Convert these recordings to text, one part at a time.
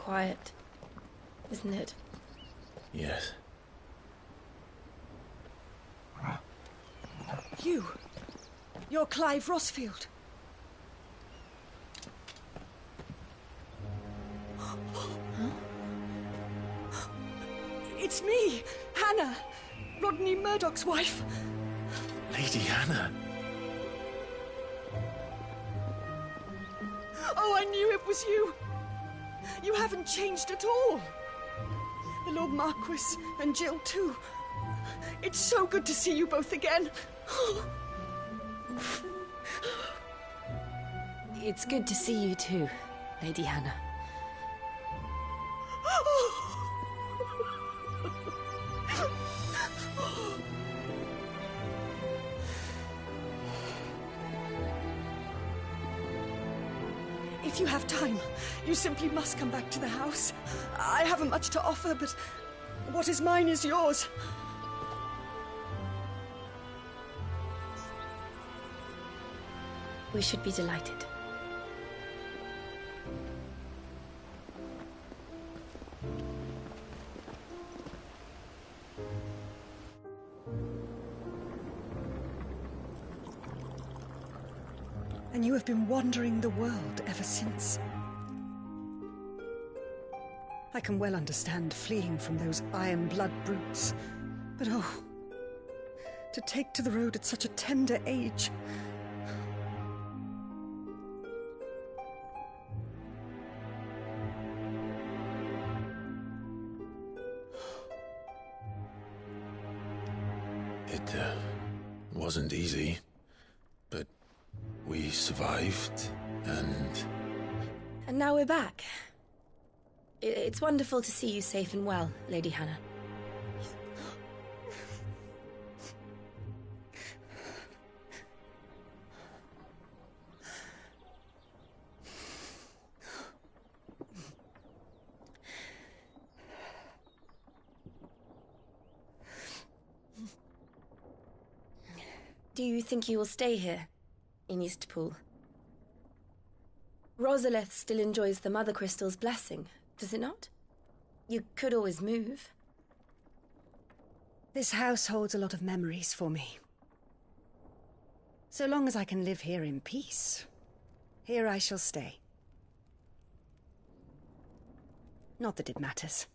quiet, isn't it? Yes. You're Clive Rossfield. Huh? It's me, Hannah, Rodney Murdoch's wife. Lady Hannah. Oh, I knew it was you. You haven't changed at all. The Lord Marquis and Jill too. It's so good to see you both again. It's good to see you too, Lady Hannah. If you have time, you simply must come back to the house. I haven't much to offer, but what is mine is yours. We should be delighted. And you have been wandering the world ever since. I can well understand fleeing from those iron blood brutes, but oh, to take to the road at such a tender age. It wasn't easy, but we survived, and now we're back. It's wonderful to see you safe and well, Lady Hannah. Do you think you will stay here, in Eastpool? Rosalith still enjoys the Mother Crystal's blessing, does it not? You could always move. This house holds a lot of memories for me. So long as I can live here in peace, here I shall stay. Not that it matters.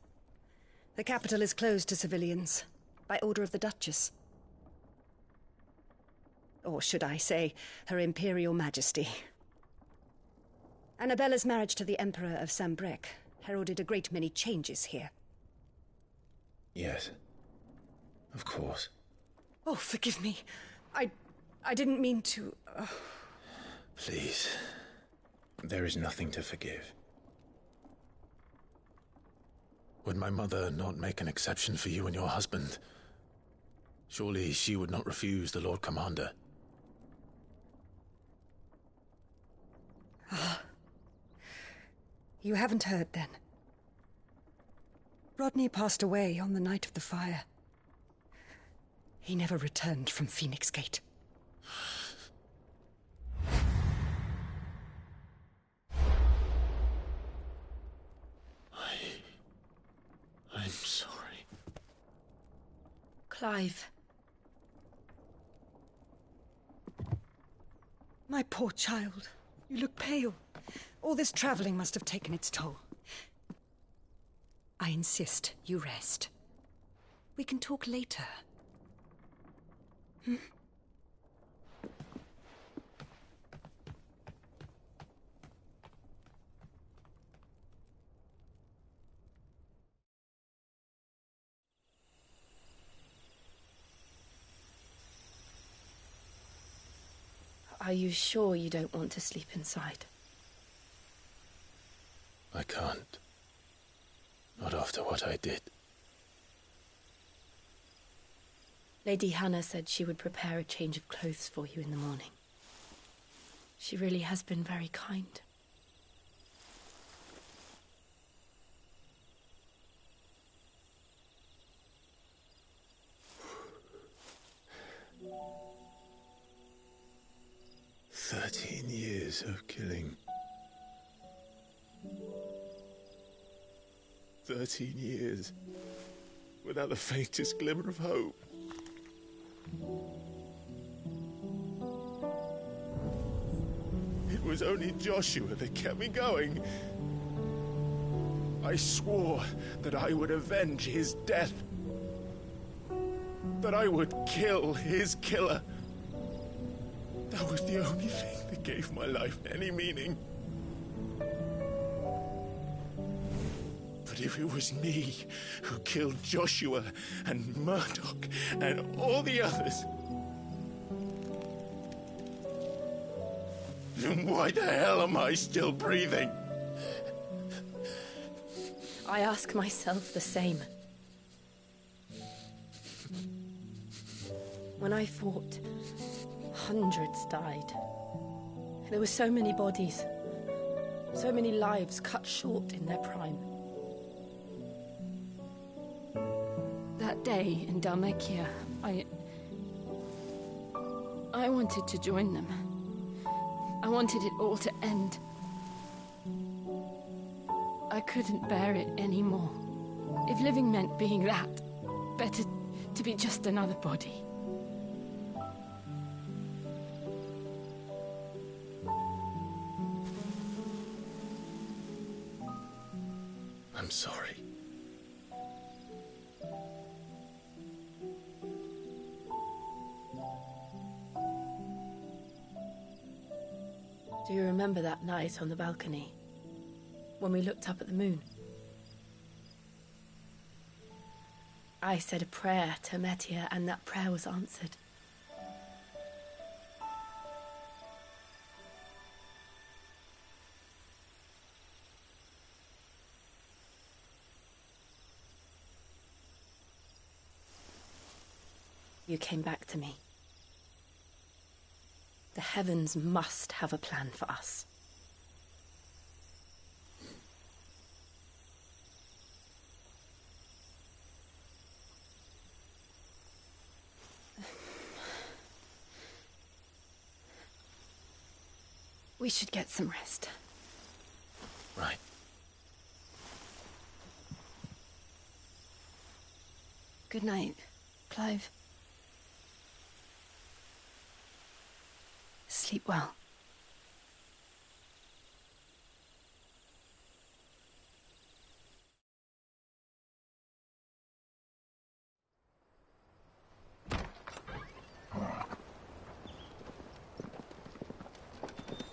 The capital is closed to civilians, by order of the Duchess. Or should I say, Her Imperial Majesty. Annabella's marriage to the Emperor of Sambrec heralded a great many changes here. yes, of course. Oh, forgive me. I didn't mean to... Please, there is nothing to forgive. Would my mother not make an exception for you and your husband? Surely she would not refuse the Lord Commander. You haven't heard, then. Rodney passed away on the night of the fire. He never returned from Phoenix Gate. I'm sorry. Clive. My poor child. You look pale. All this traveling must have taken its toll. I insist you rest. We can talk later. Are you sure you don't want to sleep inside? I can't. Not after what I did. Lady Hannah said she would prepare a change of clothes for you in the morning. She really has been very kind. "13 years of killing. 13 years, without the faintest glimmer of hope. It was only Joshua that kept me going. I swore that I would avenge his death. That I would kill his killer. That was the only thing that gave my life any meaning. But if it was me who killed Joshua and Murdoch and all the others, then why the hell am I still breathing? I ask myself the same. When I fought, hundreds died. There were so many bodies, so many lives cut short in their prime. That day in Dalmekia, I wanted to join them. I wanted it all to end. I couldn't bear it anymore. If living meant being that, better to be just another body. I'm sorry. Do you remember that night on the balcony, when we looked up at the moon? I said a prayer to Metia, and that prayer was answered. You came back to me. The heavens must have a plan for us. We should get some rest. Right. Good night, Clive. Sleep well.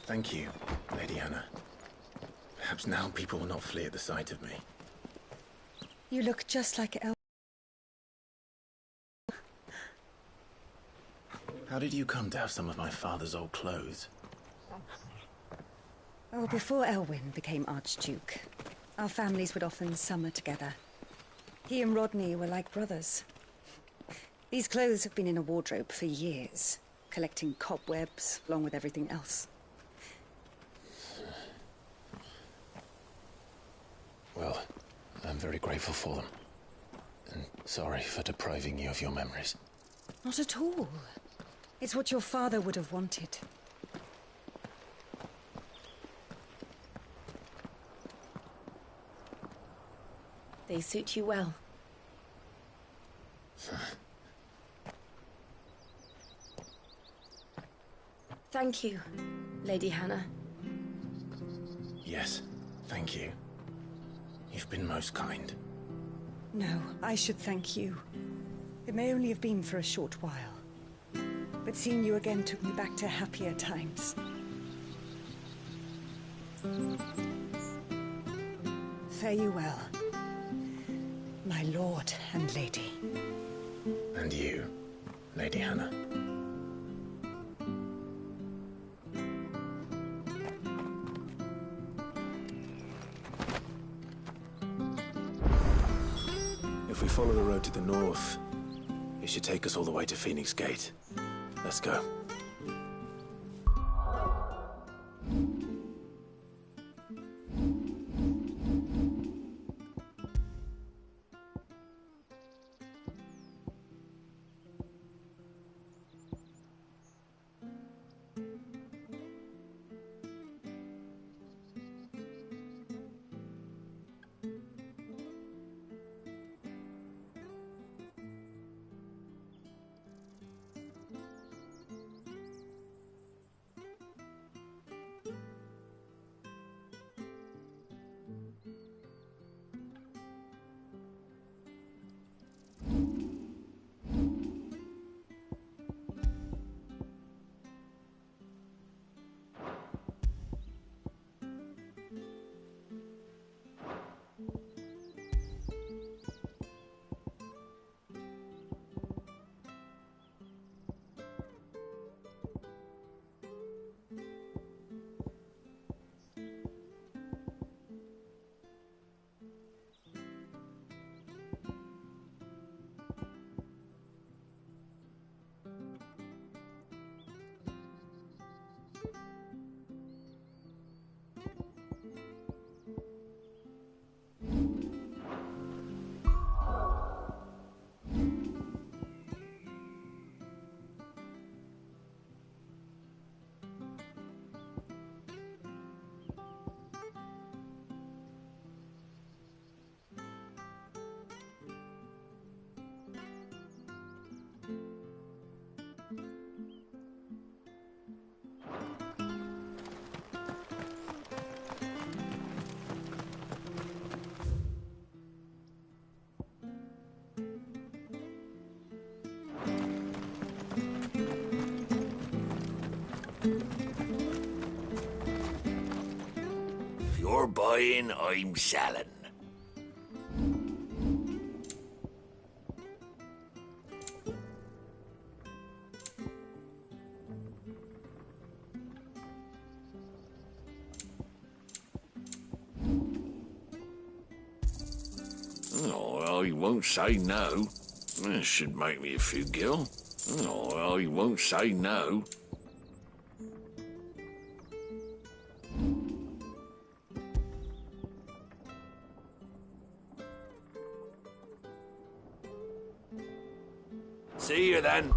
Thank you, Lady Hannah. Perhaps now people will not flee at the sight of me. You look just like El. How did you come to have some of my father's old clothes? Oh, before Elwyn became Archduke, our families would often summer together. He and Rodney were like brothers. These clothes have been in a wardrobe for years, collecting cobwebs along with everything else. Well, I'm very grateful for them. And sorry for depriving you of your memories. Not at all. It's what your father would have wanted. They suit you well. Thank you, Lady Hannah. Yes, thank you. You've been most kind. No, I should thank you. It may only have been for a short while, but seeing you again took me back to happier times. Fare you well, my lord and lady. And you, Lady Hannah. If we follow the road to the north, it should take us all the way to Phoenix Gate. Let's go. buying, I'm selling. Oh, I won't say no. This should make me a few gil. Oh, I won't say no. See you then.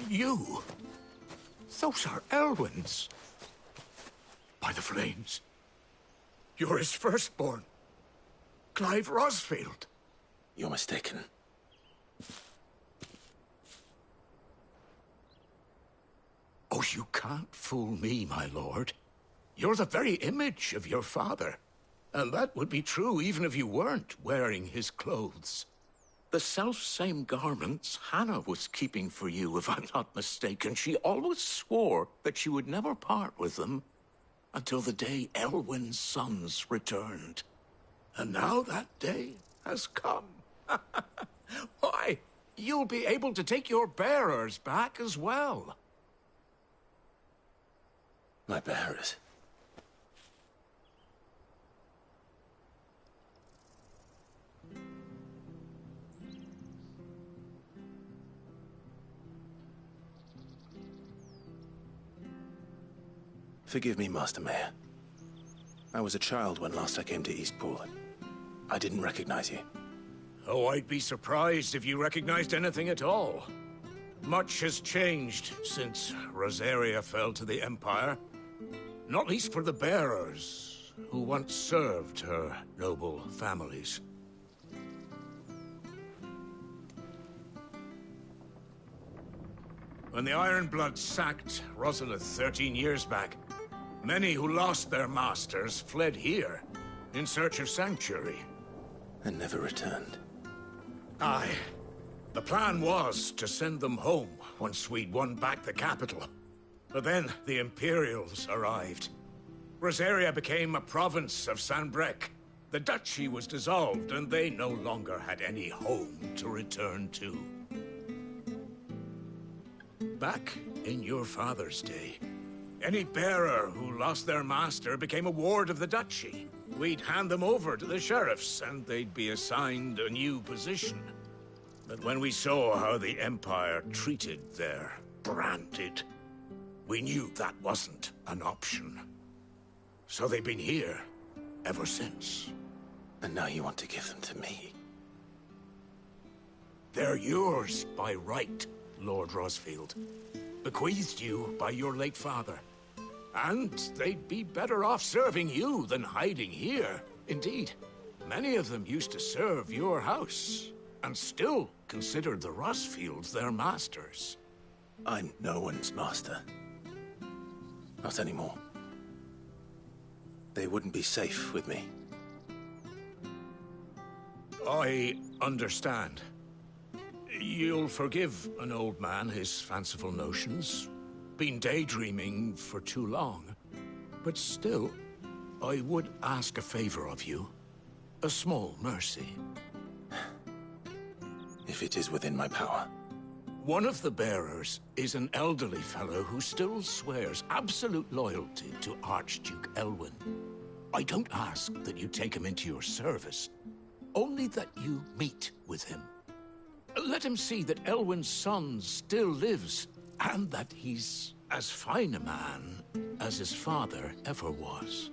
You? Those are Elwyn's. By the flames. You're his firstborn. Clive Rosfield. You're mistaken. Oh, you can't fool me, my lord. You're the very image of your father. And that would be true even if you weren't wearing his clothes. The self-same garments Hannah was keeping for you, if I'm not mistaken. She always swore that she would never part with them until the day Elwyn's sons returned. And now that day has come. Why, you'll be able to take your bearers back as well. My bearers? Forgive me, Master Mayor. I was a child when last I came to Eastpool. I didn't recognize you. Oh, I'd be surprised if you recognized anything at all. Much has changed since Rosaria fell to the Empire. Not least for the bearers, who once served her noble families. When the Ironbloods sacked Rosalith 13 years back, many who lost their masters fled here, in search of sanctuary. And never returned. Aye. The plan was to send them home once we'd won back the capital. But then the Imperials arrived. Rosaria became a province of Sanbreque. The duchy was dissolved, and they no longer had any home to return to. Back in your father's day, any bearer who lost their master became a ward of the duchy. We'd hand them over to the sheriffs, and they'd be assigned a new position. But when we saw how the Empire treated their branded, we knew that wasn't an option. So they've been here ever since. And now you want to give them to me? They're yours by right, Lord Rosfield. Bequeathed you by your late father. And they'd be better off serving you than hiding here. Indeed, many of them used to serve your house, and still considered the Rosfields their masters. I'm no one's master. Not anymore. They wouldn't be safe with me. I understand. You'll forgive an old man his fanciful notions. Been daydreaming for too long. But still, I would ask a favor of you. A small mercy. If it is within my power. One of the bearers is an elderly fellow who still swears absolute loyalty to Archduke Elwyn. I don't ask that you take him into your service, only that you meet with him. Let him see that Elwyn's son still lives, and that he's as fine a man as his father ever was.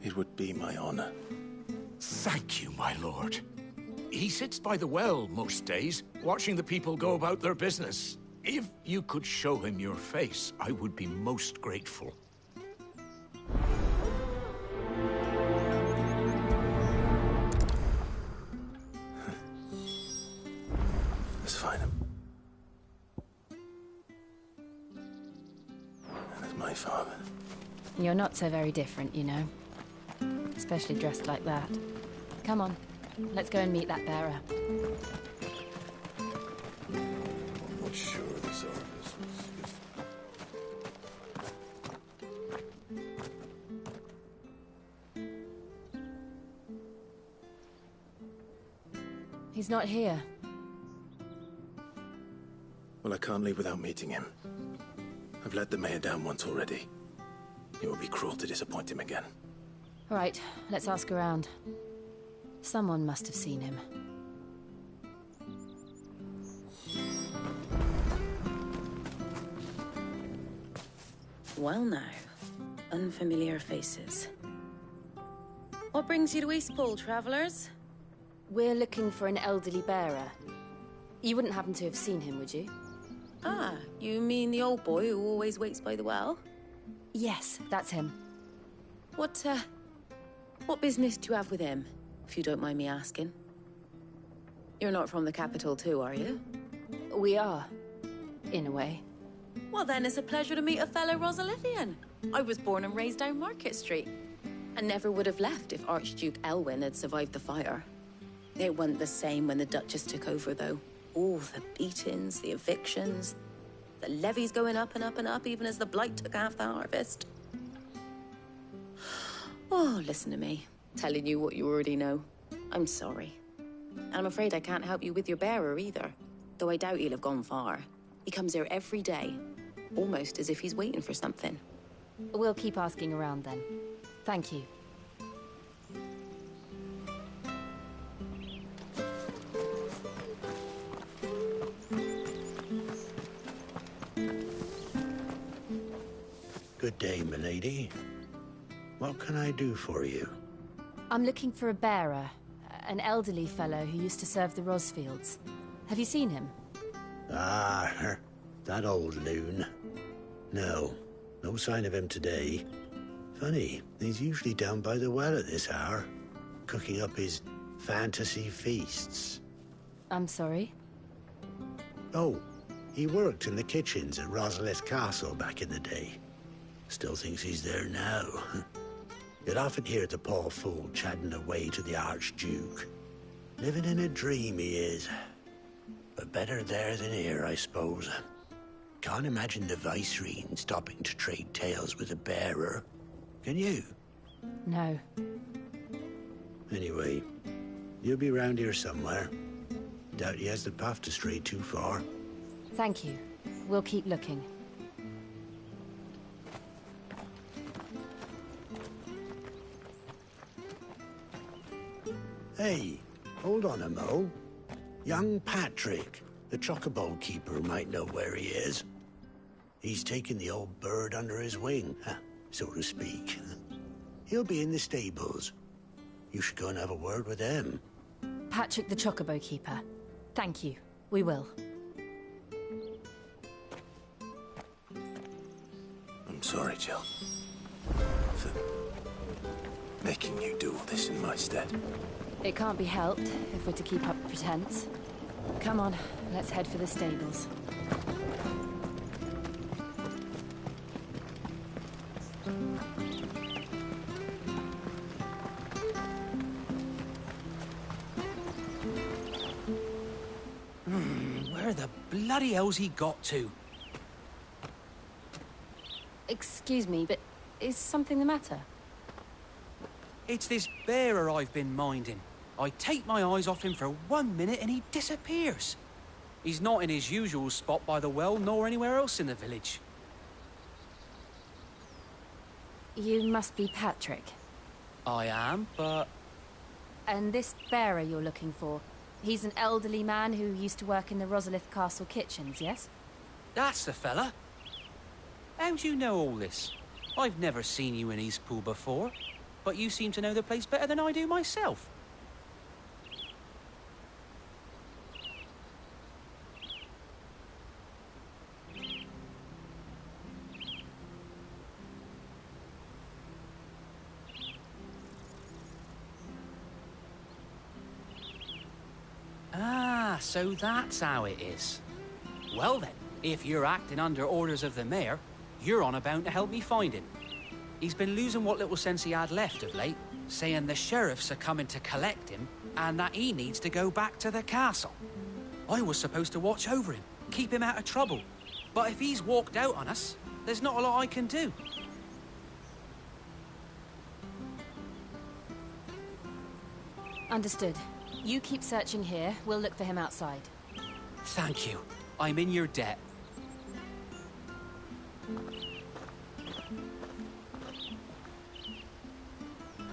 It would be my honor. Thank you, my lord. He sits by the well most days, watching the people go about their business. If you could show him your face, I would be most grateful. Let's find him. And that's my father. You're not so very different, you know. Especially dressed like that. Come on, let's go and meet that bearer. I'm not sure this service was... He's not here. Well, I can't leave without meeting him. I've let the mayor down once already. It would be cruel to disappoint him again. All right, let's ask around. Someone must have seen him. Well now, unfamiliar faces. What brings you to Eastpool, travellers? We're looking for an elderly bearer. You wouldn't happen to have seen him, would you? Ah, you mean the old boy who always waits by the well? Yes, that's him. What business do you have with him, if you don't mind me asking? You're not from the capital too, are you? We are, in a way. Well then, it's a pleasure to meet a fellow Rosalithian. I was born and raised down Market Street, and never would have left if Archduke Elwyn had survived the fire. It wasn't the same when the Duchess took over, though. All the beatings, the evictions, the levies going up and up and up, even as the blight took half the harvest. Oh, listen to me, telling you what you already know. I'm sorry. And I'm afraid I can't help you with your bearer either, though I doubt he'll have gone far. He comes here every day, almost as if he's waiting for something. We'll keep asking around then. Thank you. Good day, milady. What can I do for you? I'm looking for a bearer, an elderly fellow who used to serve the Rosfields. Have you seen him? Ah, that old loon. No sign of him today. Funny, he's usually down by the well at this hour, cooking up his fantasy feasts. I'm sorry? Oh, he worked in the kitchens at Rosalith Castle back in the day. Still thinks he's there now. You'd often hear the poor fool chatting away to the Archduke. Living in a dream he is. But better there than here, I suppose. Can't imagine the Viceroy stopping to trade tales with a bearer. Can you? No. Anyway, you'll be round here somewhere. Doubt he has the path to stray too far. Thank you. We'll keep looking. Hey, hold on a mo. Young Patrick, the chocobo keeper, might know where he is. He's taken the old bird under his wing, so to speak. He'll be in the stables. You should go and have a word with him. Patrick the Chocobo Keeper. Thank you. We will. I'm sorry, Jill. For making you do all this in my stead. It can't be helped if we're to keep up pretense. Come on, let's head for the stables. Where the bloody hell's he got to? Excuse me, but is something the matter? It's this bearer I've been minding. I take my eyes off him for 1 minute and he disappears. He's not in his usual spot by the well, nor anywhere else in the village. You must be Patrick. I am, but... And this bearer you're looking for, he's an elderly man who used to work in the Rosalith Castle kitchens, yes? That's the fella. How do you know all this? I've never seen you in Eastpool before, but you seem to know the place better than I do myself. Ah, so that's how it is. Well then, if you're acting under orders of the mayor, you're on about to help me find him. He's been losing what little sense he had left of late, saying the sheriffs are coming to collect him and that he needs to go back to the castle. I was supposed to watch over him, keep him out of trouble. But if he's walked out on us, there's not a lot I can do. Understood. You keep searching here, we'll look for him outside. Thank you. I'm in your debt.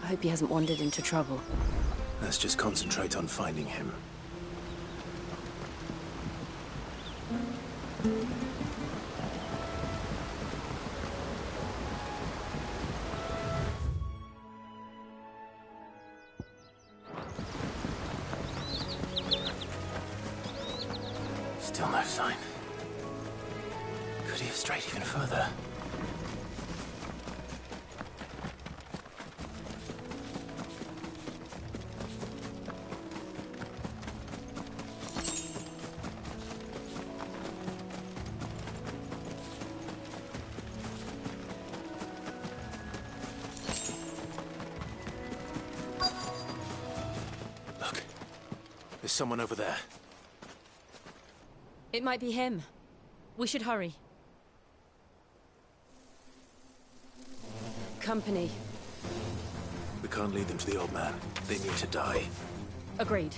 I hope he hasn't wandered into trouble. Let's just concentrate on finding him. Still no sign. Could he have strayed even further? Look, there's someone over there. It might be him. We should hurry. Company. We can't lead them to the old man. They need to die. Agreed.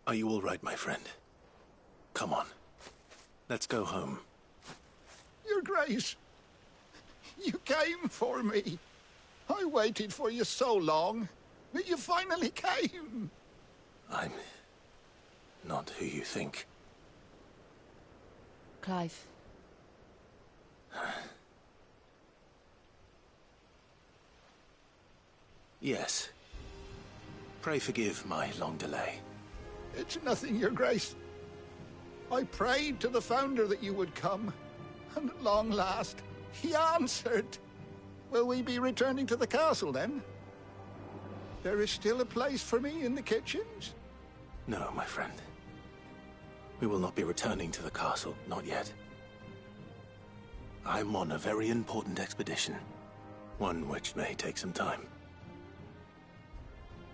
Are you all right, my friend? Come on. Let's go home. Your Grace, you came for me. I waited for you so long, but you finally came. I'm not who you think. Clive. Yes. Pray forgive my long delay. It's nothing, Your Grace. I prayed to the Founder that you would come, and at long last, he answered. Will we be returning to the castle, then? There is still a place for me in the kitchens? No, my friend. We will not be returning to the castle, not yet. I'm on a very important expedition, one which may take some time.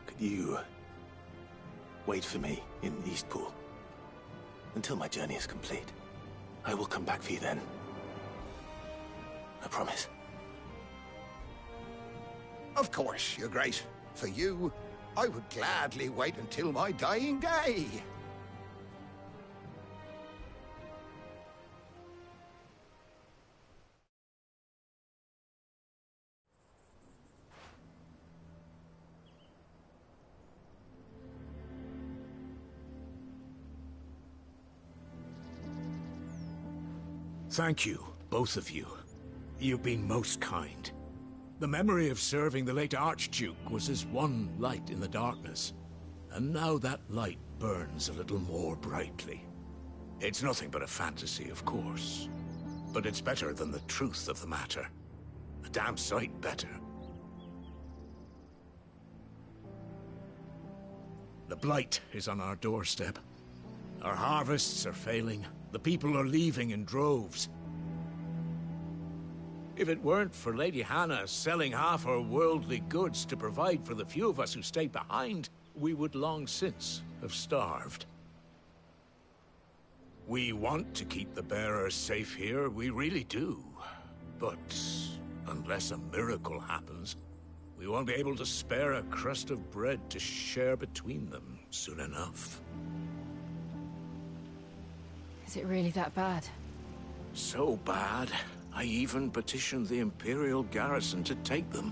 Could you wait for me in Eastpool until my journey is complete? I will come back for you then. I promise. Of course, Your Grace. For you, I would gladly wait until my dying day. Thank you, both of you. You've been most kind. The memory of serving the late Archduke was as one light in the darkness, and now that light burns a little more brightly. It's nothing but a fantasy, of course, but it's better than the truth of the matter. A damn sight better. The blight is on our doorstep. Our harvests are failing. The people are leaving in droves. If it weren't for Lady Hannah selling half her worldly goods to provide for the few of us who stayed behind, we would long since have starved. We want to keep the bearers safe here, we really do. But unless a miracle happens, we won't be able to spare a crust of bread to share between them soon enough. Is it really that bad? So bad, I even petitioned the Imperial garrison to take them.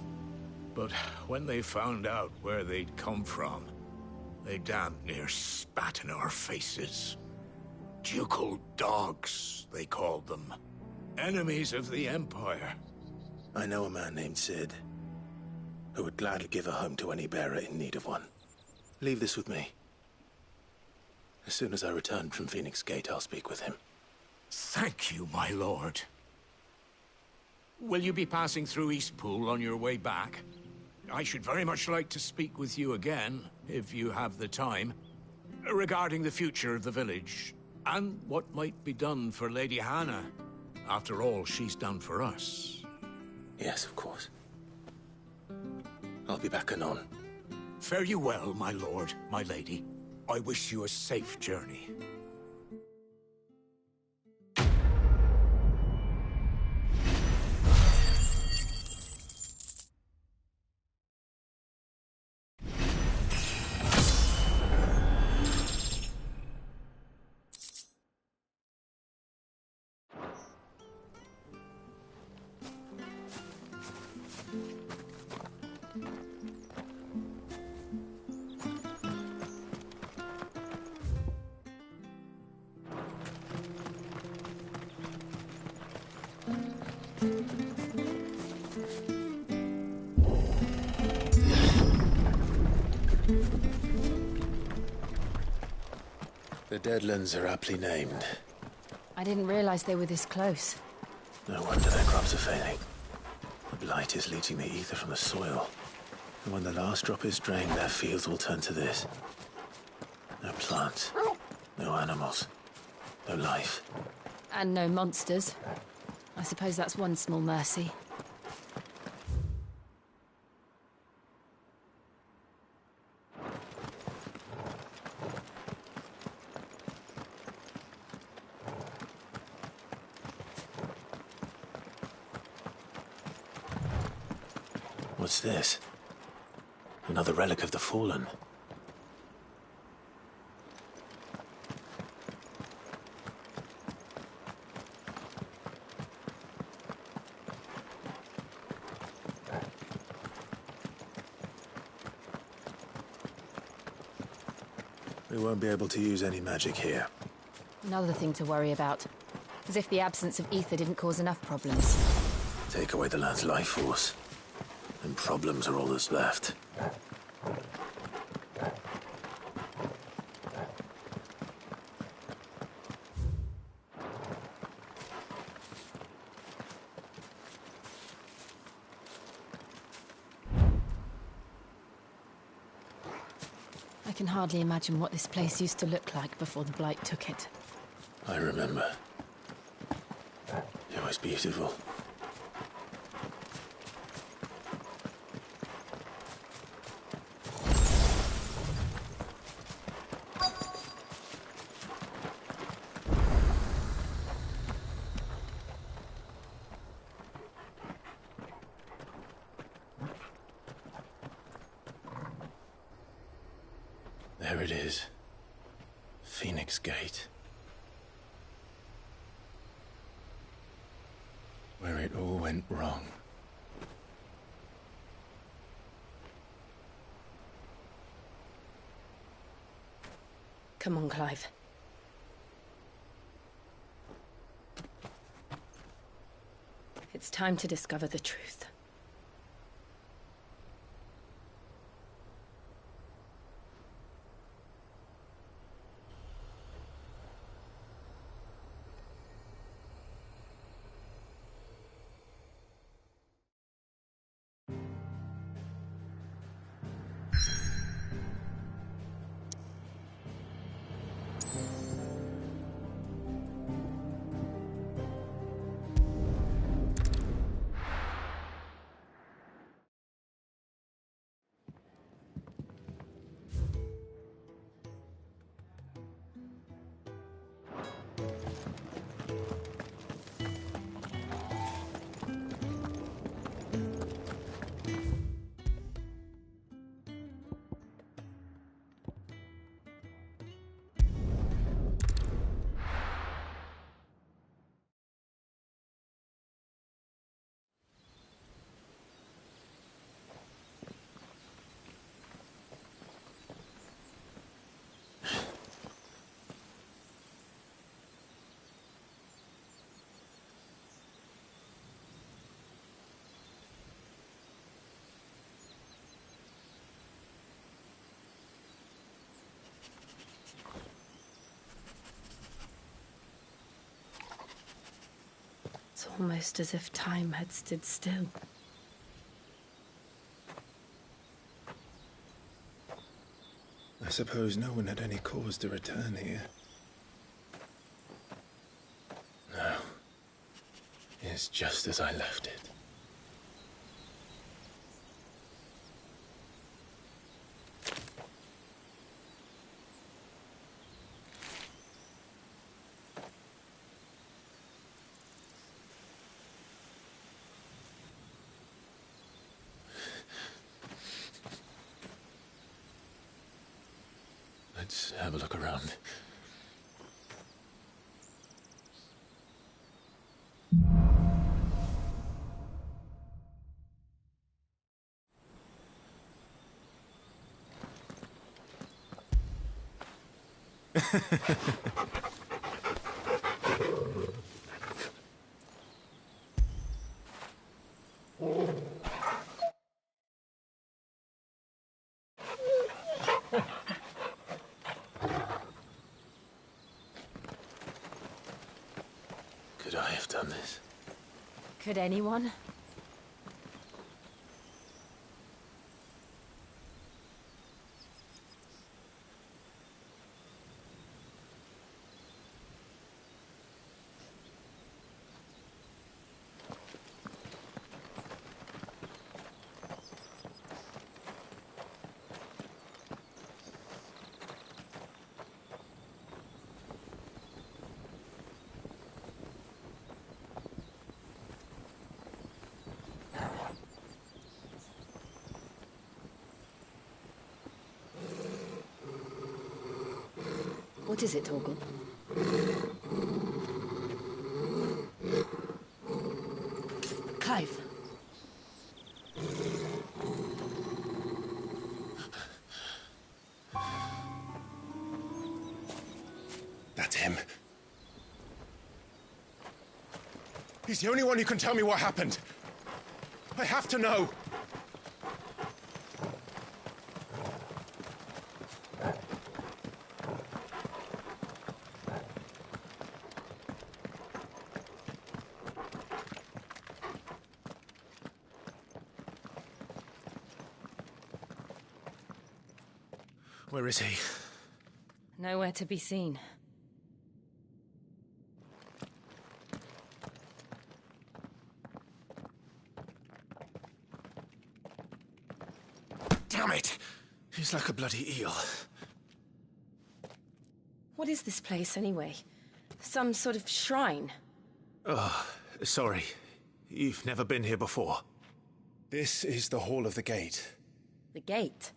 But when they found out where they'd come from, they damn near spat in our faces. Ducal dogs, they called them. Enemies of the Empire. I know a man named Sid, who would gladly give a home to any bearer in need of one. Leave this with me. As soon as I return from Phoenix Gate, I'll speak with him. Thank you, my lord. Will you be passing through Eastpool on your way back? I should very much like to speak with you again, if you have the time, regarding the future of the village, and what might be done for Lady Hannah. After all she's done for us. Yes, of course. I'll be back anon. Fare you well, my lord, my lady. I wish you a safe journey. The Deadlands are aptly named. I didn't realize they were this close. No wonder their crops are failing. The blight is leaching the ether from the soil. And when the last drop is drained, their fields will turn to this. No plants, no animals, no life. And no monsters. I suppose that's one small mercy. What's this? Another relic of the Fallen. We won't be able to use any magic here. Another thing to worry about. As if the absence of ether didn't cause enough problems. Take away the land's life force, and problems are all that's left. I can hardly imagine what this place used to look like before the Blight took it. I remember. It was beautiful. There it is. Phoenix Gate. Where it all went wrong. Come on, Clive. It's time to discover the truth. It's almost as if time had stood still. I suppose no one had any cause to return here. No. It's just as I left it. Let's have a look around. Could I have done this? Could anyone? What is it, Torgal? Clive. That's him. He's the only one who can tell me what happened. I have to know. Where is he? Nowhere to be seen. Damn it! He's like a bloody eel. What is this place, anyway? Some sort of shrine? Oh, sorry. You've never been here before. This is the Hall of the Gate. The gate?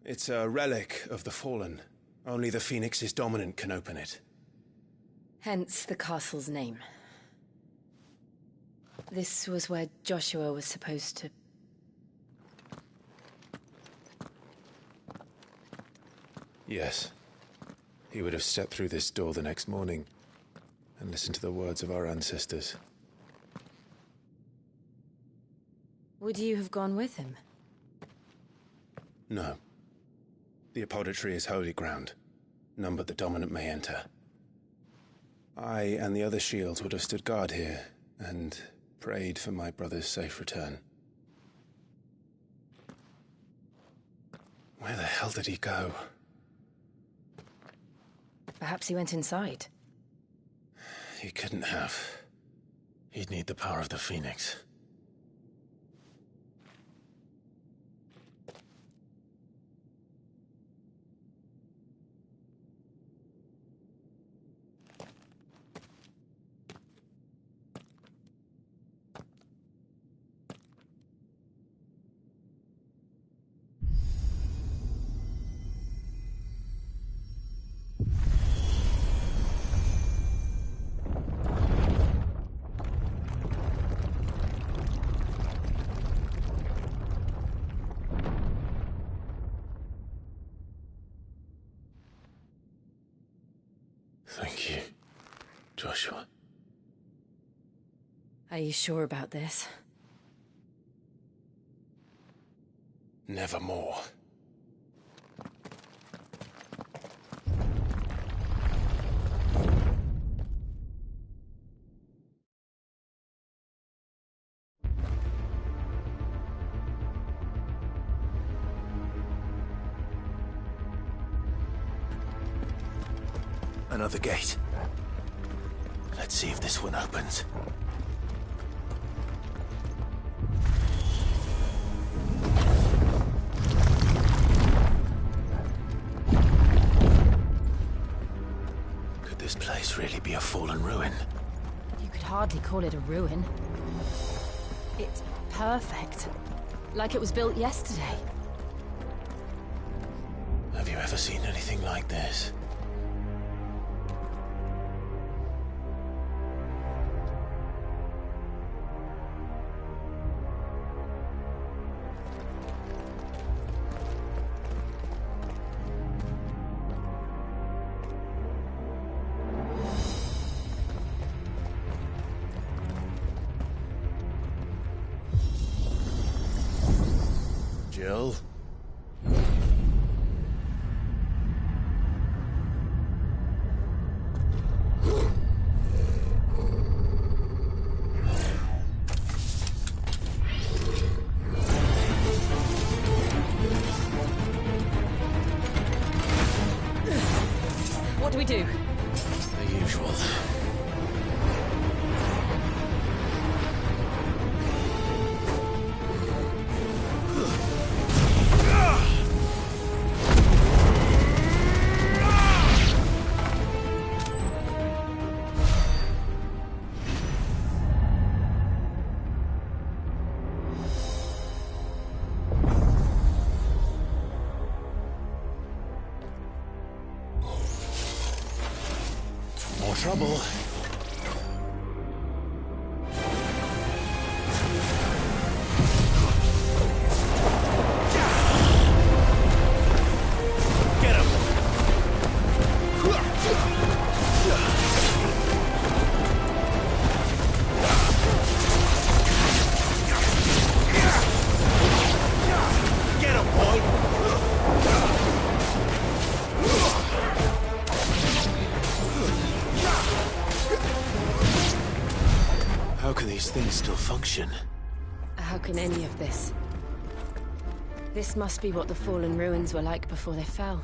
It's a relic of the Fallen. Only the Phoenix's dominant can open it. Hence the castle's name. This was where Joshua was supposed to... Yes. He would have stepped through this door the next morning. and listen to the words of our ancestors. Would you have gone with him? No. The apodatory is holy ground. None but the dominant may enter. I and the other shields would have stood guard here, and prayed for my brother's safe return. Where the hell did he go? Perhaps he went inside. He couldn't have. He'd need the power of the Phoenix. Thank you, Joshua. Are you sure about this? Nevermore. Another gate. Let's see if this one opens. Could this place really be a fallen ruin? You could hardly call it a ruin. It's perfect. Like it was built yesterday. Have you ever seen anything like this? Jill? What do we do? The usual. More trouble. Get him! Get him, boy! How can these things still function? How can any of this? This must be what the fallen ruins were like before they fell.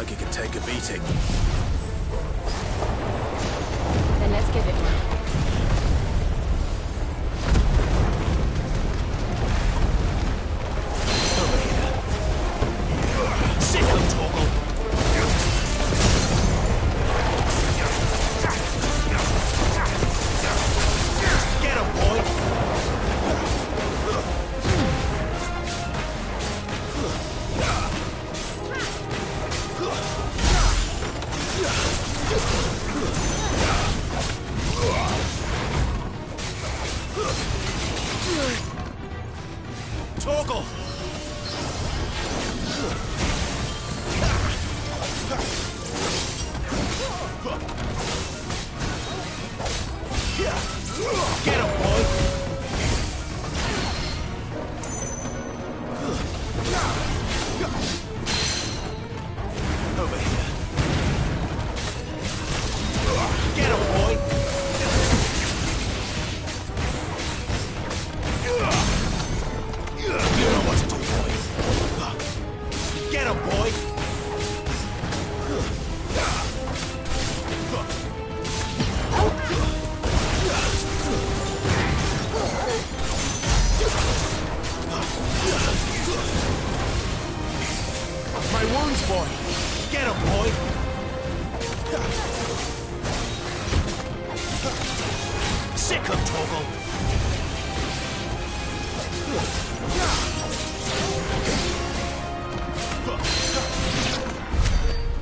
like it could take a beating. Then let's give it one.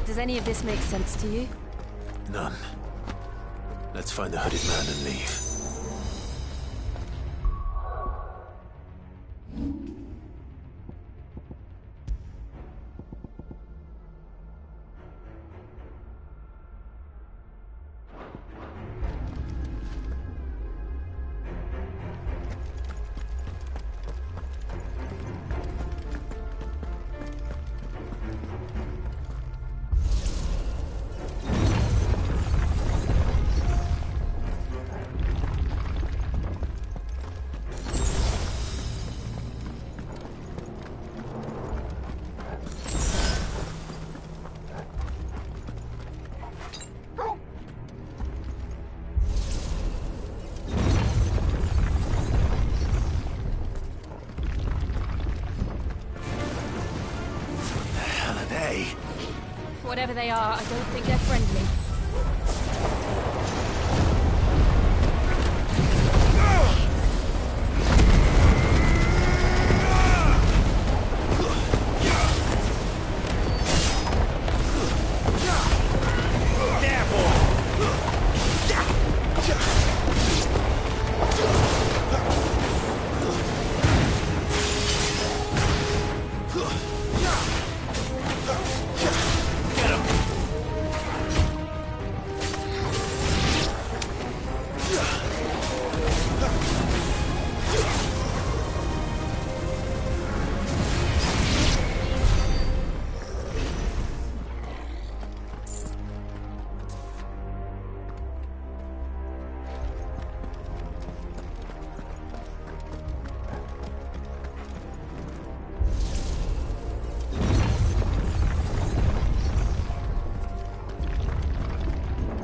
Does any of this make sense to you? None. Let's find the hooded man and leave. Whatever they are, I don't think they're friendly.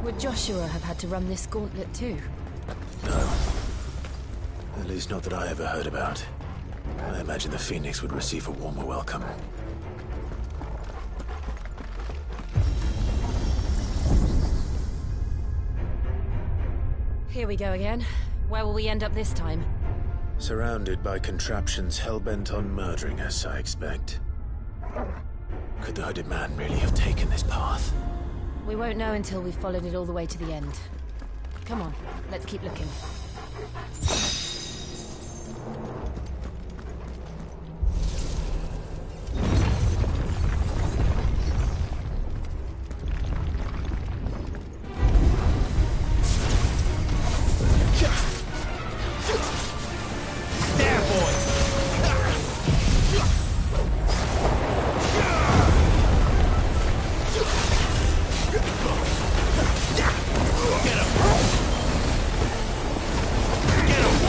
Would Joshua have had to run this gauntlet too? No. At least not that I ever heard about. I imagine the Phoenix would receive a warmer welcome. Here we go again. Where will we end up this time? Surrounded by contraptions hell-bent on murdering us, I expect. Could the hooded man really have taken this path? We won't know until we've followed it all the way to the end. Come on, let's keep looking. Get him!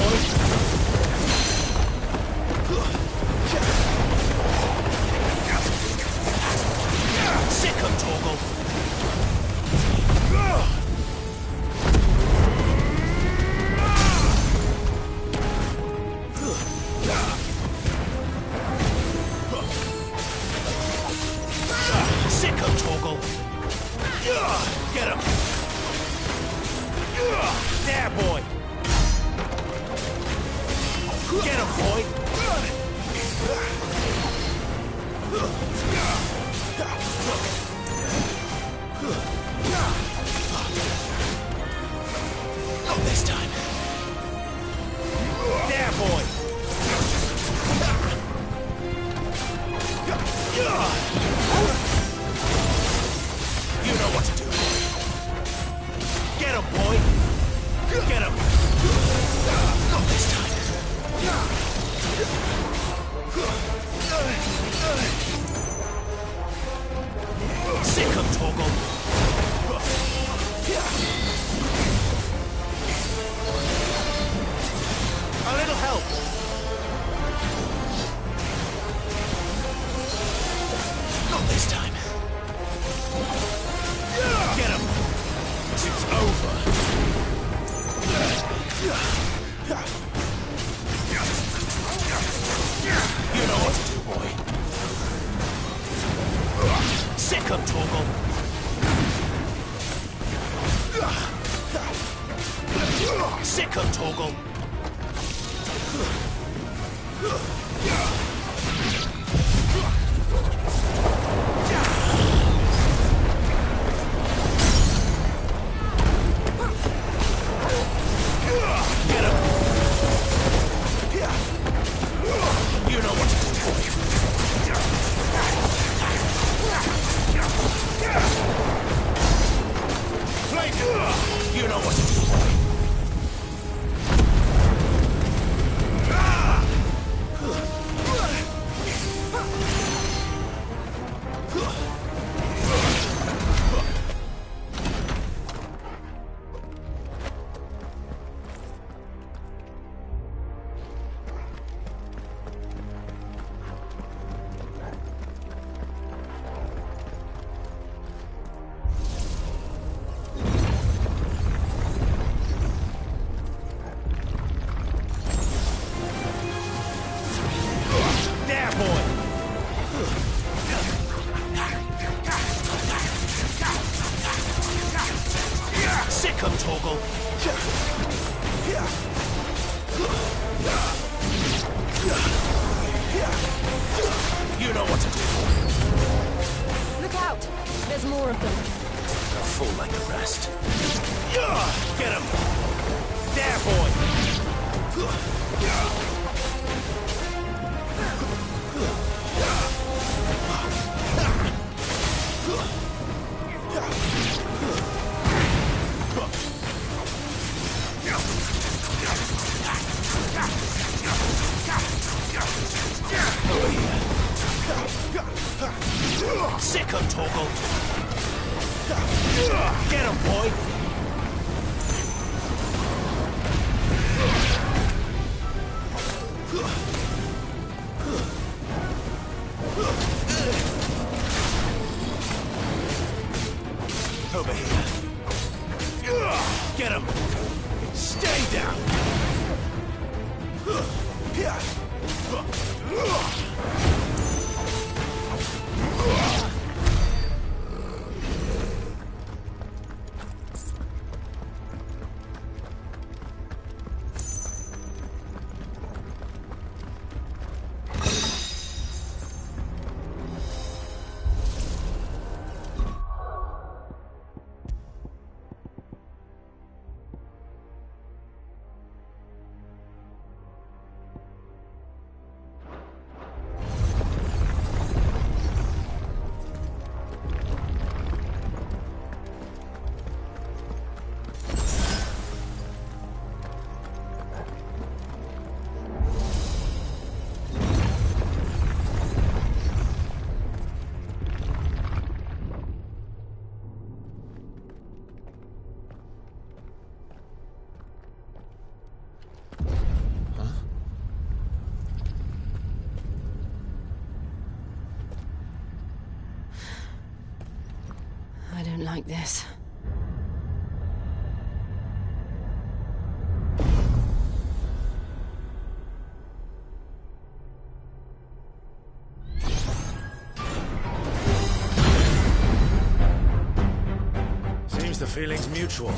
boy! Not this time. There, boy! You know what to do. Get him, boy! Get him! Not this time. Sick him, Torgal! A little help! Not this time. Get him! It's over. You know what to do, boy. Sick him, Torgal. Sick him, Torgal. Get him! You know what to do, boy. Flame! You know what to do, boy. You know what to do. Look out! There's more of them. A fool like the rest. Get him! There, boy! Sick him, Torgal! Get him, boy! Over here. Get him! Stay down! I don't like this. Seems the feeling's mutual.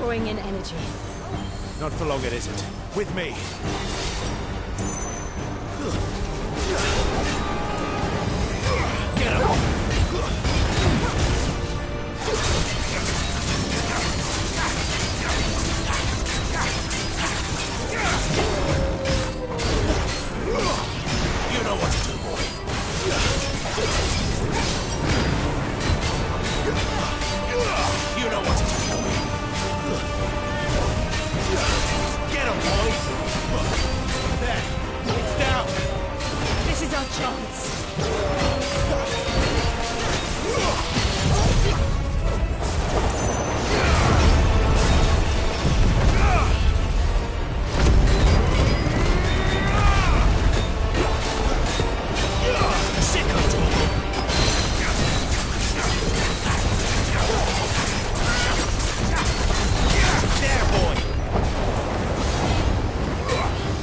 drawing in energy. Not for long, it isn't. With me. Get him! You know what to do, boy. You know what to do, boy. Get him, boy! There, it's down! This is our chance. There, boy!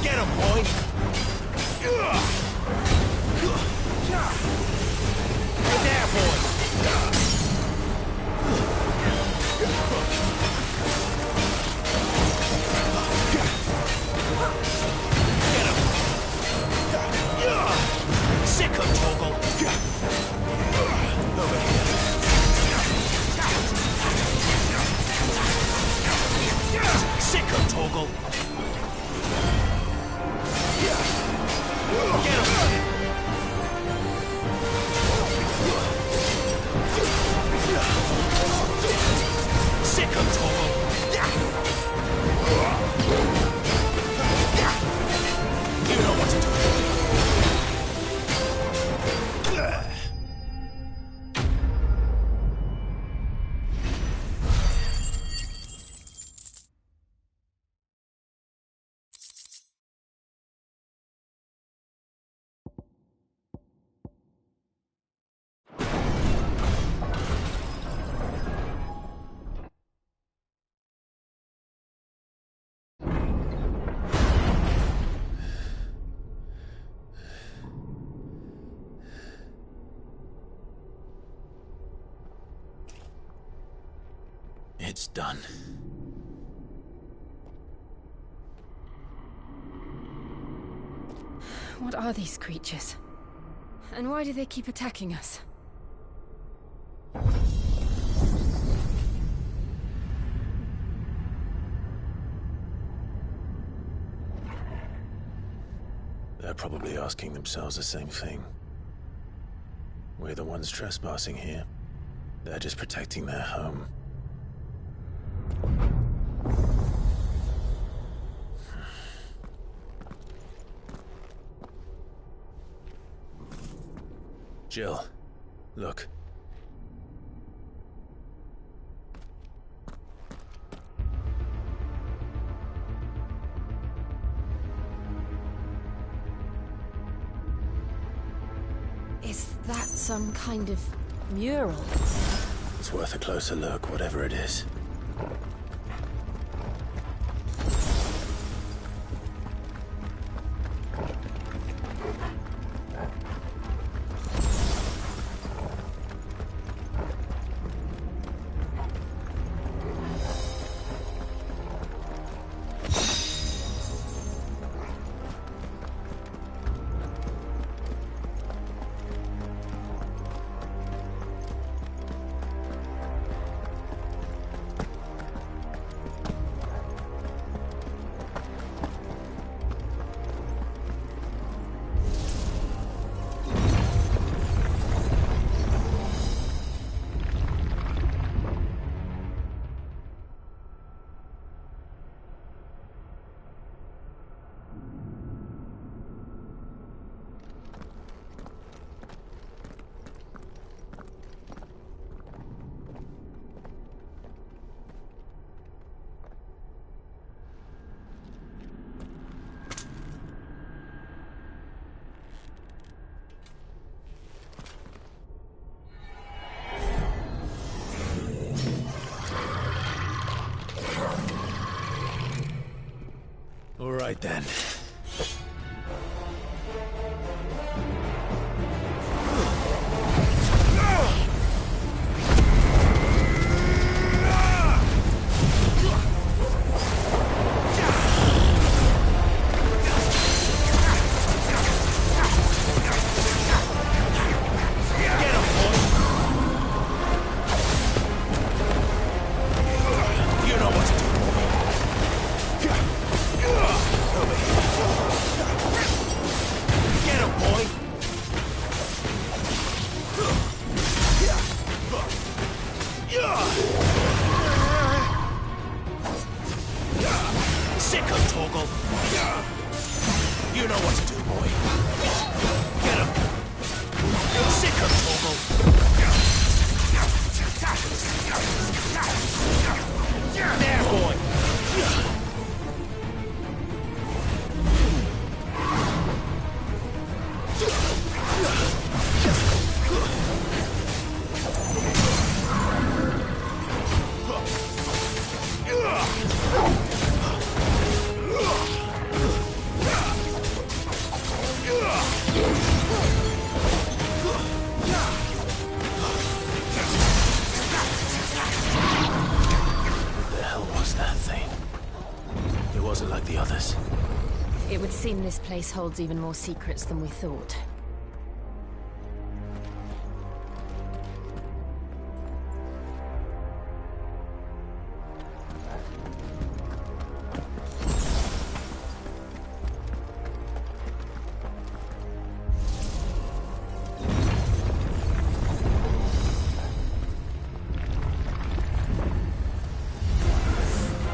Get him, boy! There, boy! Get him! Sick him, Toggle! Over here. Sick him, Toggle! Get him! Sick him, Toggle! You know what to do. It's done. What are these creatures? And why do they keep attacking us? They're probably asking themselves the same thing. We're the ones trespassing here. They're just protecting their home. Jill, look. Is that some kind of mural? It's worth a closer look, whatever it is. All right, then. Sick of Torgal. You know what to do, boy. Get him. Sick of Torgal. There, boy. Like the others. It would seem this place holds even more secrets than we thought.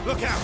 Look out!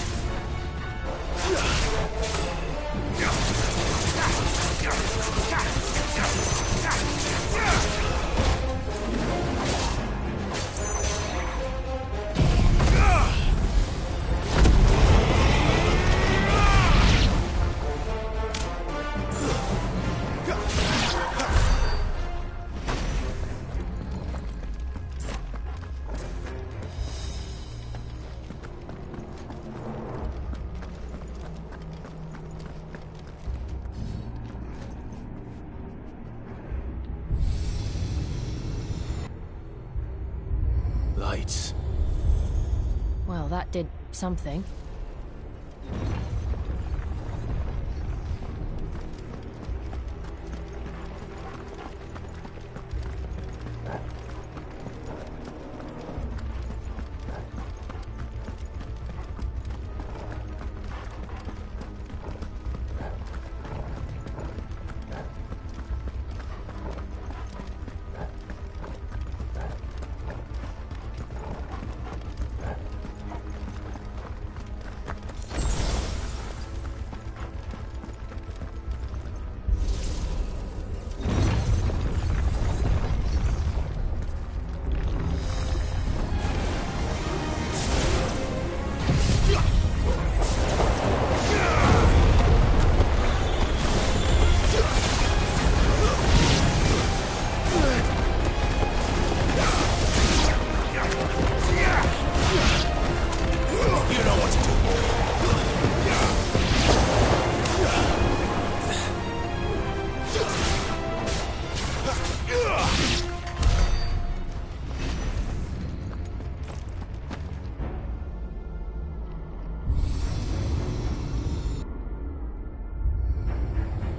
Lights. Well, that did something.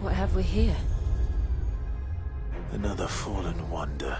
What have we here? Another fallen wonder.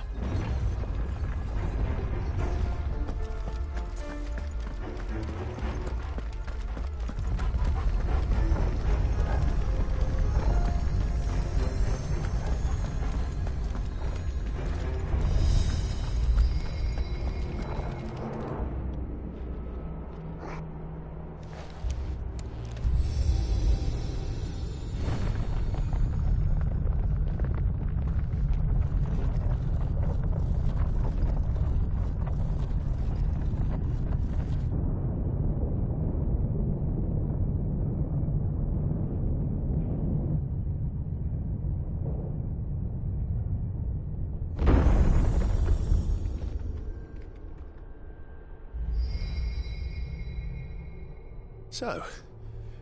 So,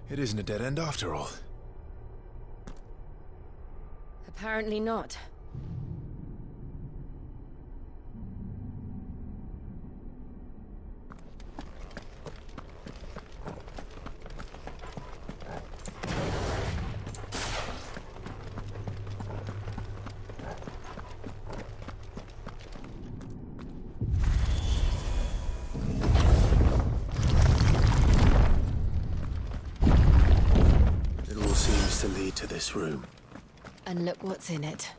it isn't a dead end after all. Apparently not. To lead to this room. And look what's in it.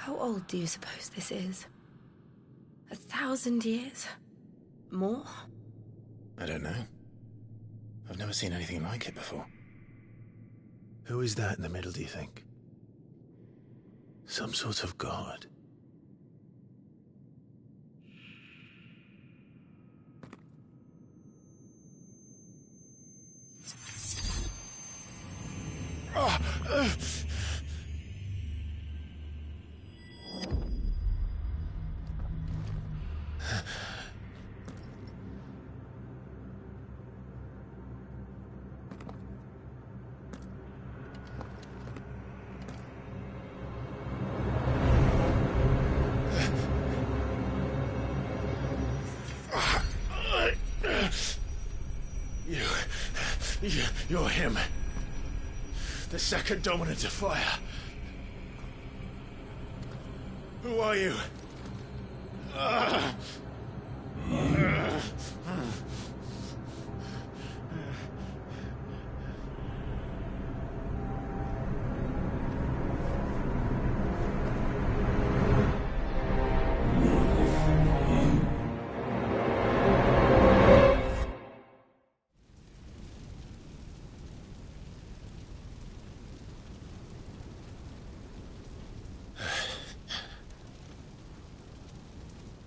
How old do you suppose this is? 1,000 years? More? I don't know. I've never seen anything like it before. Who is that in the middle, do you think? Some sort of god? You're him. The second dominant of fire. Who are you?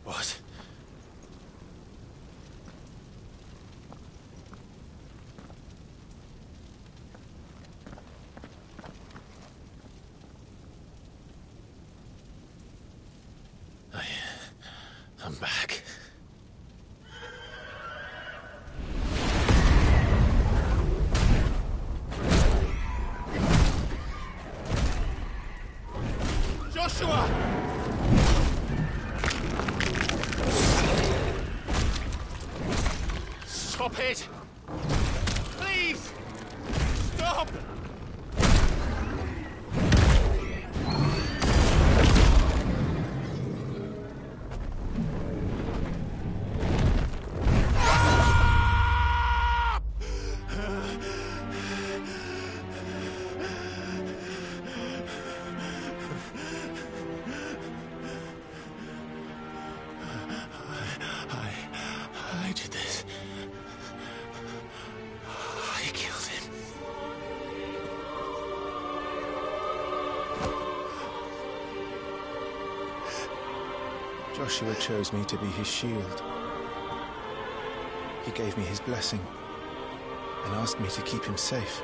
What? I'm back. Joshua! Stop it! Please! Stop! I did this. I killed him. Joshua chose me to be his shield. He gave me his blessing and asked me to keep him safe.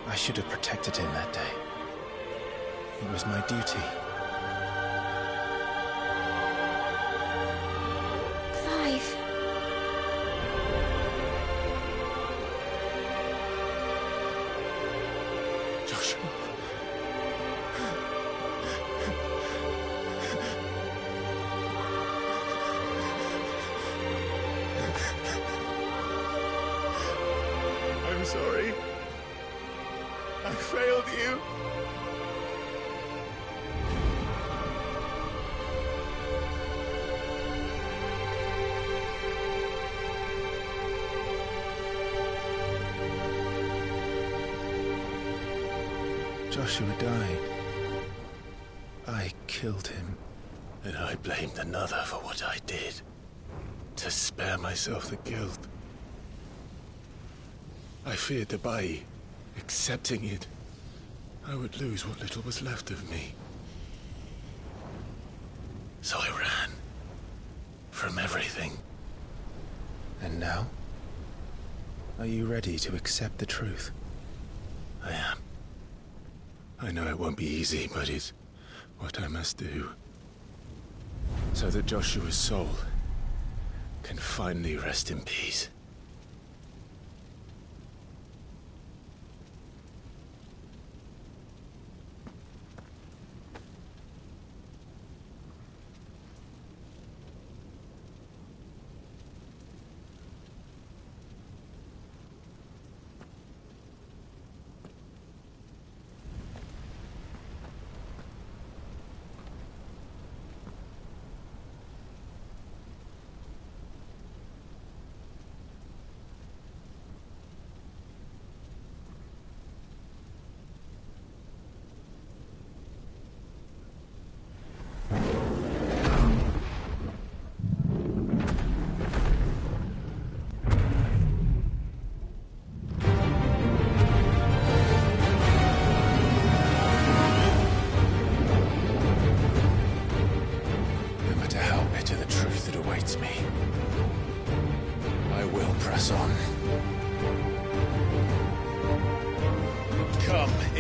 I should have protected him that day. It was my duty. Clive. Joshua. I'm sorry. I failed you. Joshua died. I killed him. And I blamed another for what I did. To spare myself the guilt. I feared that by accepting it, I would lose what little was left of me. So I ran. From everything. And now? Are you ready to accept the truth? I am. I know it won't be easy, but it's what I must do. So that Joshua's soul can finally rest in peace.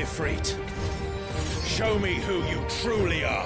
Ifrit. Show me who you truly are.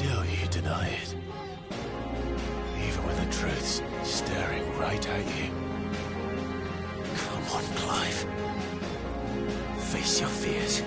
Still you deny it. Even when the truth's staring right at you. Come on, Clive. Face your fears.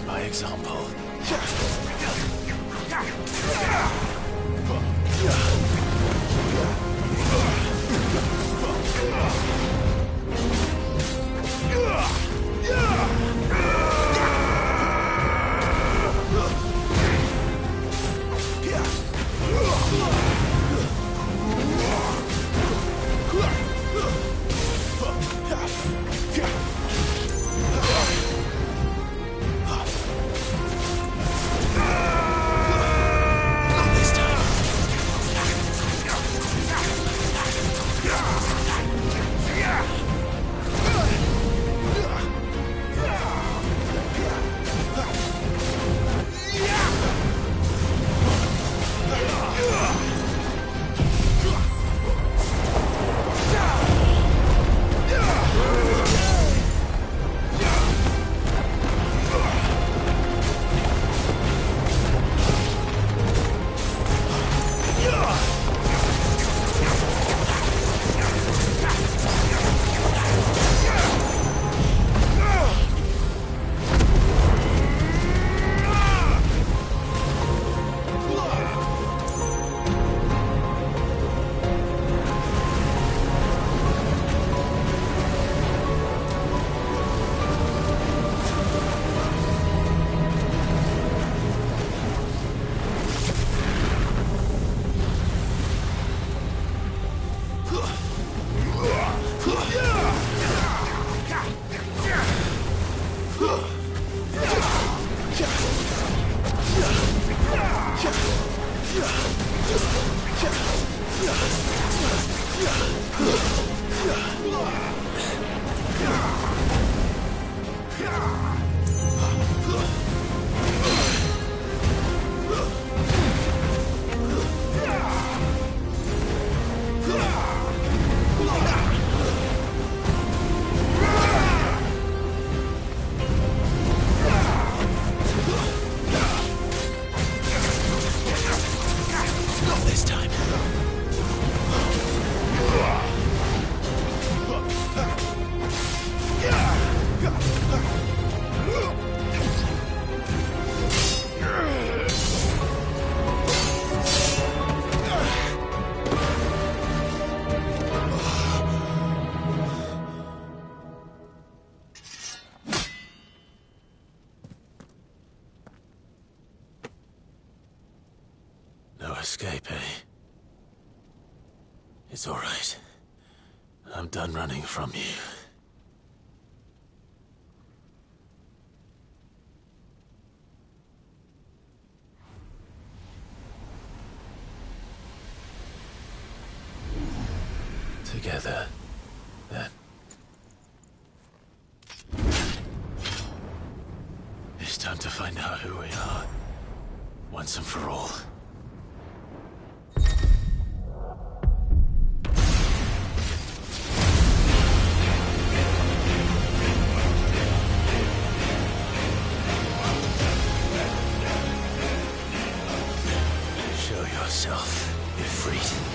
learn by example. Escape, eh? It's all right. I'm done running from you. Together, then. It's time to find out who we are, once and for all. Yourself, Ifrit.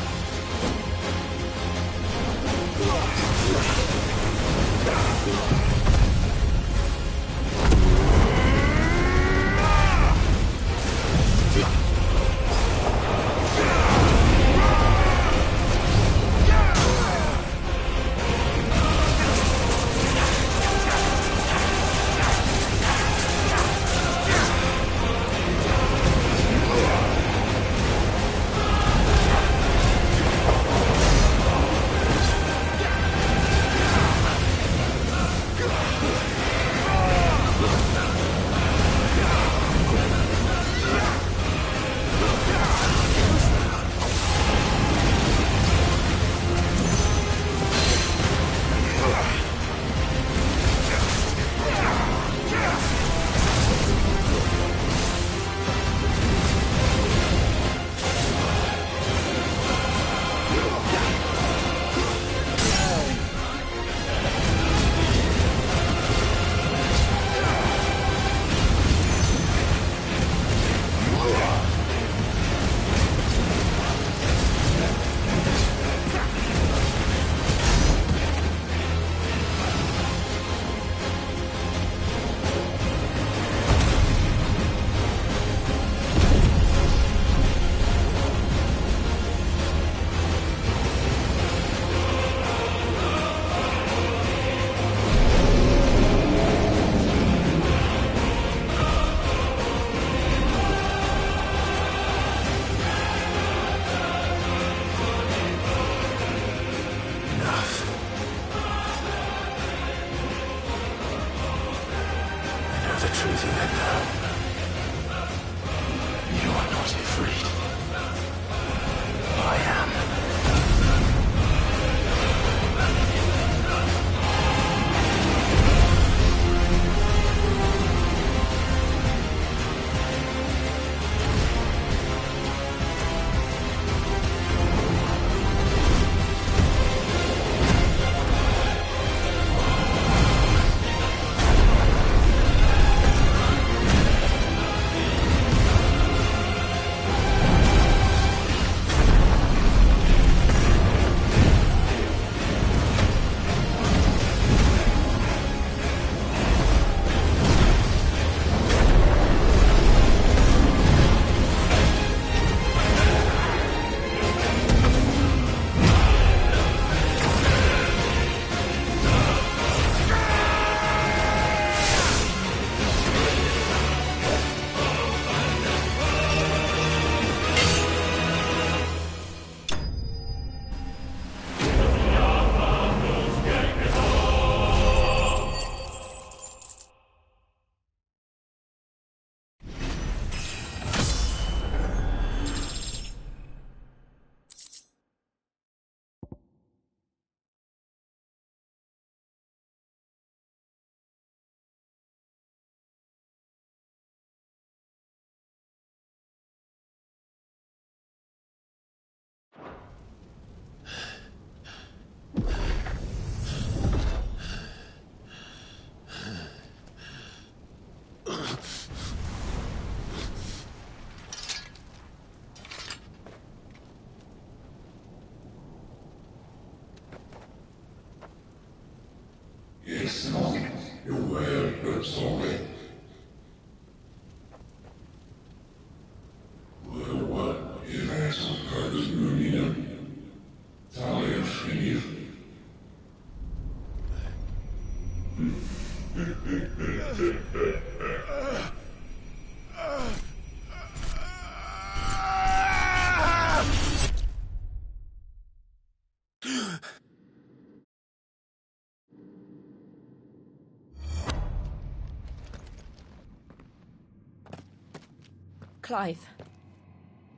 Clive,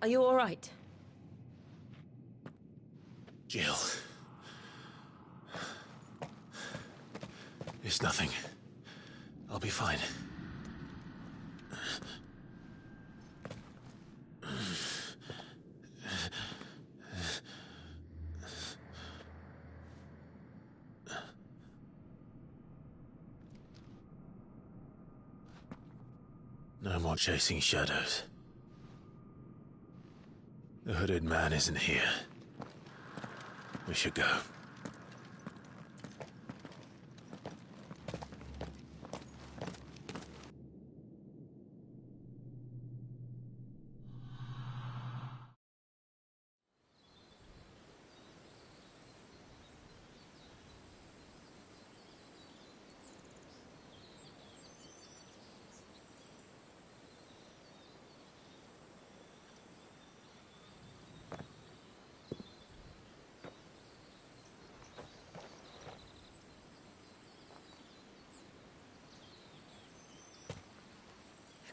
are you all right? Jill. It's nothing. I'll be fine. No more chasing shadows. The hooded man isn't here. We should go.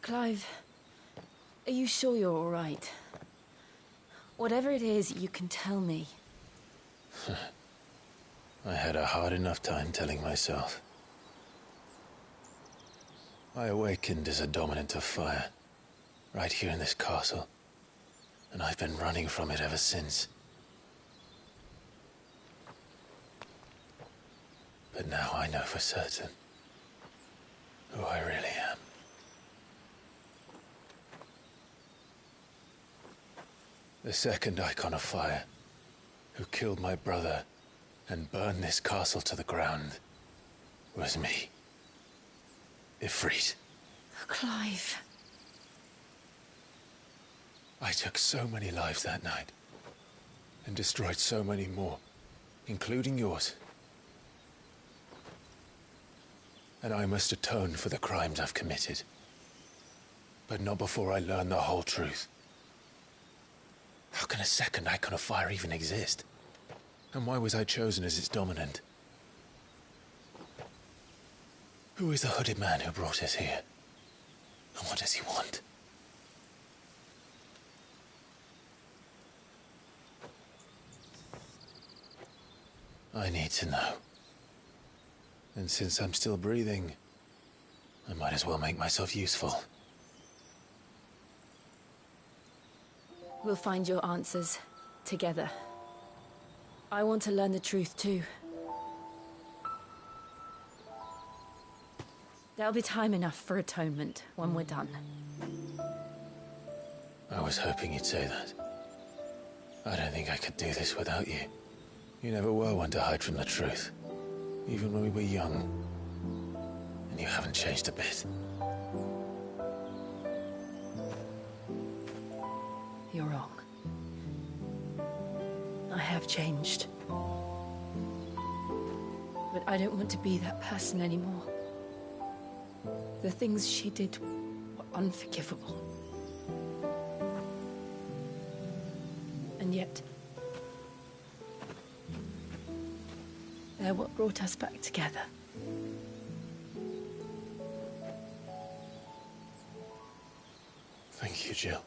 Clive, are you sure you're all right? Whatever it is, you can tell me. I had a hard enough time telling myself. I awakened as a dominant of fire, right here in this castle, and I've been running from it ever since. But now I know for certain who I really am. The second icon of fire, who killed my brother and burned this castle to the ground, was me. Ifrit. Clive. I took so many lives that night, and destroyed so many more, including yours. And I must atone for the crimes I've committed. But not before I learn the whole truth. How can a second icon of fire even exist? And why was I chosen as its dominant? Who is the hooded man who brought us here? And what does he want? I need to know. And since I'm still breathing, I might as well make myself useful. We'll find your answers together. I want to learn the truth too. There'll be time enough for atonement when we're done. I was hoping you'd say that. I don't think I could do this without you. You never were one to hide from the truth, even when we were young. And you haven't changed a bit. You're wrong. I have changed. But I don't want to be that person anymore. The things she did were unforgivable. And yet, they're what brought us back together. Thank you, Jill.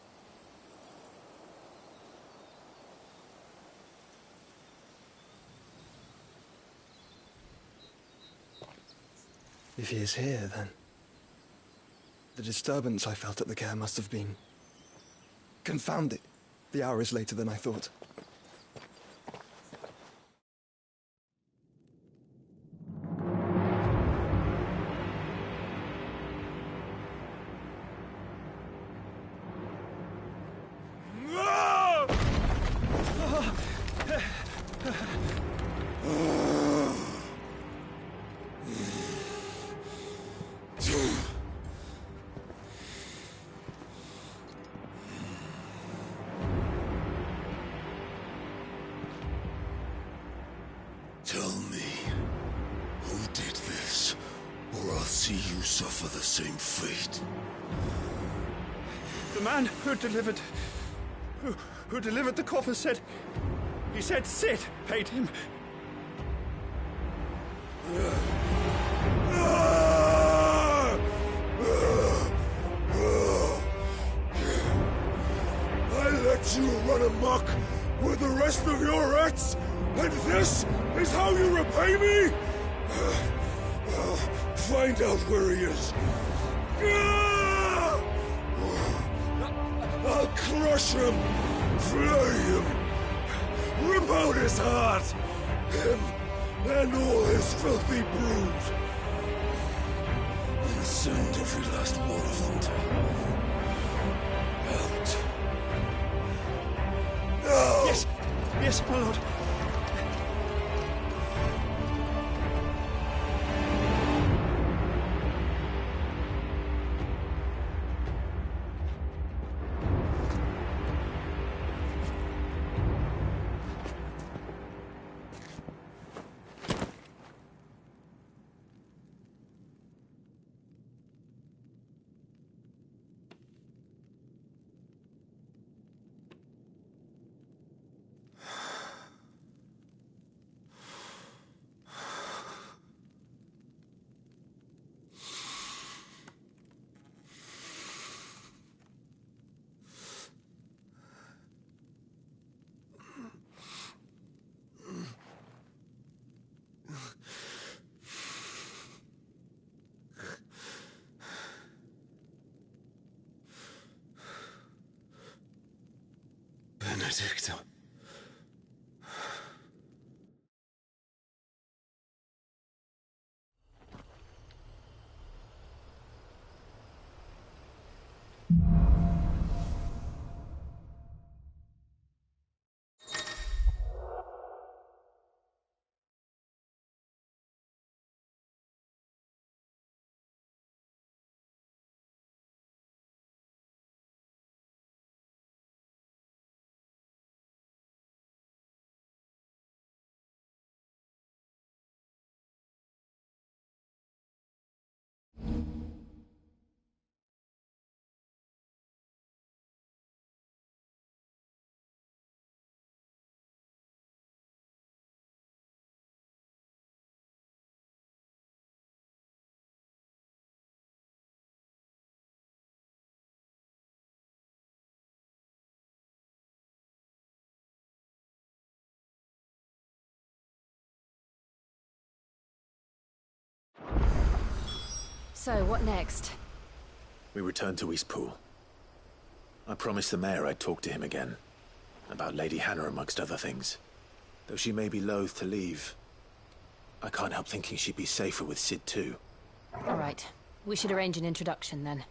If he is here, then the disturbance I felt at the care must have been... Confound it. The hour is later than I thought. suffer the same fate. The man who delivered the coffer said... He said Sid paid him. I let you run amok with the rest of your rats, and this is how you repay me? Find out where he is. I'll crush him, flay him, rip out his heart, him and all his filthy brood, and send every last one of them to out. Now! Yes, yes, my lord. Benedicta. So, what next? We return to Eastpool. I promised the mayor I'd talk to him again. About Lady Hannah, amongst other things. Though she may be loath to leave, I can't help thinking she'd be safer with Sid too. All right. We should arrange an introduction then.